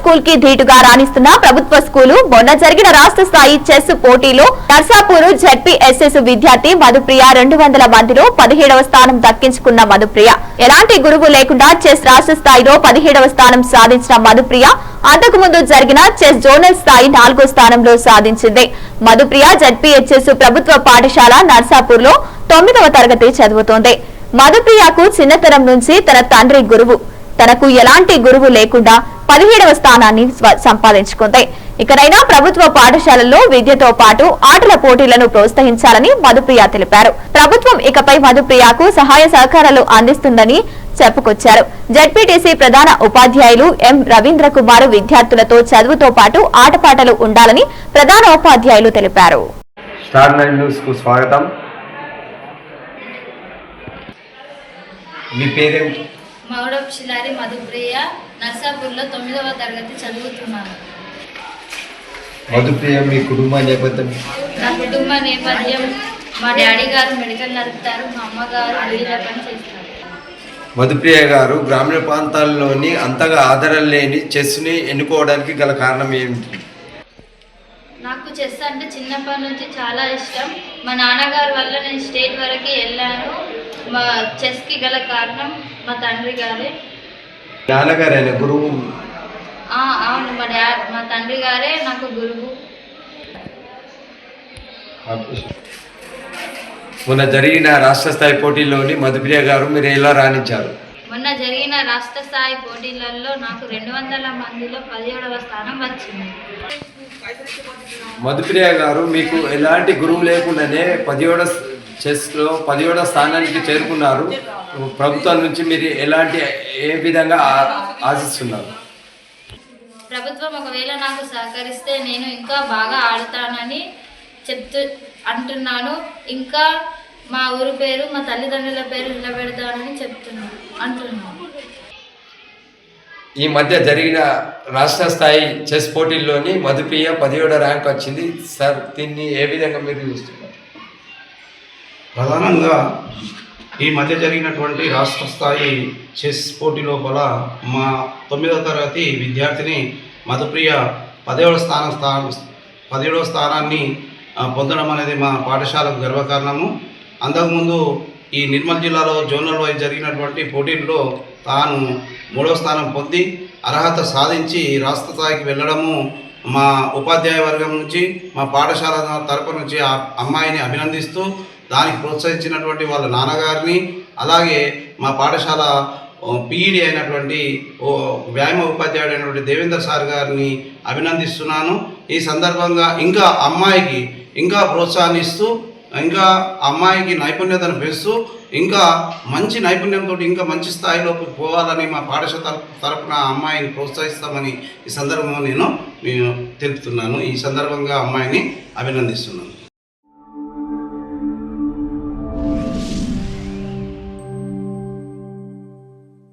School కి ధీటుగా రాణిస్తున్న ప్రభుత్వ స్కూలు మొన్న జరిగిన రాష్ట్ర స్థాయి చెస్ పోటీలో నర్సాపూర్ జెడ్పీఎస్ఎస్ విద్యార్థి మధుప్రియ 200 మందిలో 17వ స్థానం దక్కించుకున్న మధుప్రియ ఎలాంటి గురువు లేకుండా చెస్ రాష్ట్ర స్థాయిలో 17వ స్థానం సాధించిన మధుప్రియ అంతకు ముందు జరిగిన చెస్ జోనల్ స్థాయి 4వ స్థానంలో సాధించింది. మధుప్రియ జెడ్పీహెచ్ఎస్ ప్రభుత్వ పాఠశాల నర్సాపూర్ లో 9వ తరగతి చదువుతోంది. మధుప్రియకు చిన్నతనం నుంచి తన తండ్రి గురువు. తనకు ఎలాంటి గురువు లేకుండా 17వ స్థానాన్ని సంపాదించుకుంది. ఇకనైనా ప్రభుత్వ పాఠశాలల్లో విద్యతో పాటు ఆటల పోటీలను ప్రోత్సహించాలని మధుప్రియ తెలిపారు. ప్రభుత్వం ఇకపై మధుప్రియకు సహాయ సహకారాలు అందిస్తుందని చెప్పుకొచ్చారు. జెడ్పీటీసీ ప్రధాన ఉపాధ్యాయులు ఎం రవీంద్ర కుమార్ విద్యార్థులతో చదువుతో పాటు ఆటపాటలు ఉండాలని ప్రధాన ఉపాధ్యాయులు తెలిపారు. స్టార్ 9 న్యూస్ కు స్వాగతం. మీ పేరేంటి? మౌడప్ శిలారి మధుప్రియ, నర్సాపూర్లో 9వ తరగతి చదువుతున్నాను. మధుప్రియ మీ కుటుంబ నేపథ్యం? నా కుటుంబ నేపథ్యం మా డాడీ గారు మెడికల్ నడుపుతారు, మా అమ్మగారు అడవిలో పని చేస్తారు. మధుప్రియ గారు గ్రామీణ ప్రాంతాల్లోని అంతగా ఆదరణ లేని చెస్ని ఎన్నుకోవడానికి గల కారణం ఏమిటి? నాకు చెస్ అంటే చిన్నప్పటి నుంచి చాలా ఇష్టం. మా నాన్నగారి వల్ల నేను స్టేట్ వరకు వెళ్ళాను. మా చెస్కి గల కారణం మా తండ్రి గారే. నాన్నగారైన గురువు? అవును, మా తండ్రి గారే నాకు గురువు. మొన్న జరిగిన రాష్ట్ర స్థాయి పోటీల్లోని మధుప్రియ గారు మీరు ఎలా రాణించారు? మొన్న జరిగిన రాష్ట్ర స్థాయి పోటీలలో నాకు 200 మందిలో 17వ స్థానం వచ్చింది. మధుప్రియ గారు మీకు ఎలాంటి గురువు లేకుండానే 17వ స్థానానికి చేరుకున్నారు. ప్రభుత్వం నుంచి మీరు ఏ విధంగా ఆశిస్తున్నారు? ప్రభుత్వం ఒకవేళ నాకు సహకరిస్తే నేను ఇంకా బాగా ఆడతానని అంటున్నాను. ఇంకా మా ఊరు పేరు, మా తల్లిదండ్రుల పేరు నిలబెడతానని అంటున్నాను. ఈ మధ్య జరిగిన రాష్ట్ర స్థాయి చెస్ పోటీల్లోని మధుప్రియ 17వ ర్యాంక్ వచ్చింది. సార్, దీన్ని ఏ విధంగా మీరు చూస్తున్నారు? ప్రధానంగా ఈ మధ్య జరిగినటువంటి రాష్ట్ర స్థాయి చెస్ పోటీ లోపల మా 9వ తరగతి విద్యార్థిని మధుప్రియ 17వ స్థానాన్ని పొందడం అనేది మా పాఠశాలకు గర్వకారణము. అంతకుముందు ఈ నిర్మల్ జిల్లాలో జోనల్ వైజ్ జరిగినటువంటి పోటీల్లో తాను 3వ స్థానం పొంది అర్హత సాధించి రాష్ట్ర స్థాయికి వెళ్ళడము మా ఉపాధ్యాయ వర్గం నుంచి, మా పాఠశాల తరపు నుంచి ఆ అమ్మాయిని అభినందిస్తూ దానికి ప్రోత్సహించినటువంటి వాళ్ళ నాన్నగారిని, అలాగే మా పాఠశాల పీఈడి అయినటువంటి వ్యాయామ ఉపాధ్యాయుడు అయినటువంటి దేవేంద్ర సార్ గారిని అభినందిస్తున్నాను. ఈ సందర్భంగా ఇంకా అమ్మాయికి ఇంకా ప్రోత్సాహాన్నిస్తూ, ఇంకా అమ్మాయికి నైపుణ్యతను పెంచుతూ, ఇంకా మంచి నైపుణ్యంతో ఇంకా మంచి స్థాయిలోకి పోవాలని మా పాఠశాల తరపున అమ్మాయిని ప్రోత్సహిస్తామని ఈ సందర్భంగా నేను తెలుపుతున్నాను. ఈ సందర్భంగా అమ్మాయిని అభినందిస్తున్నాను.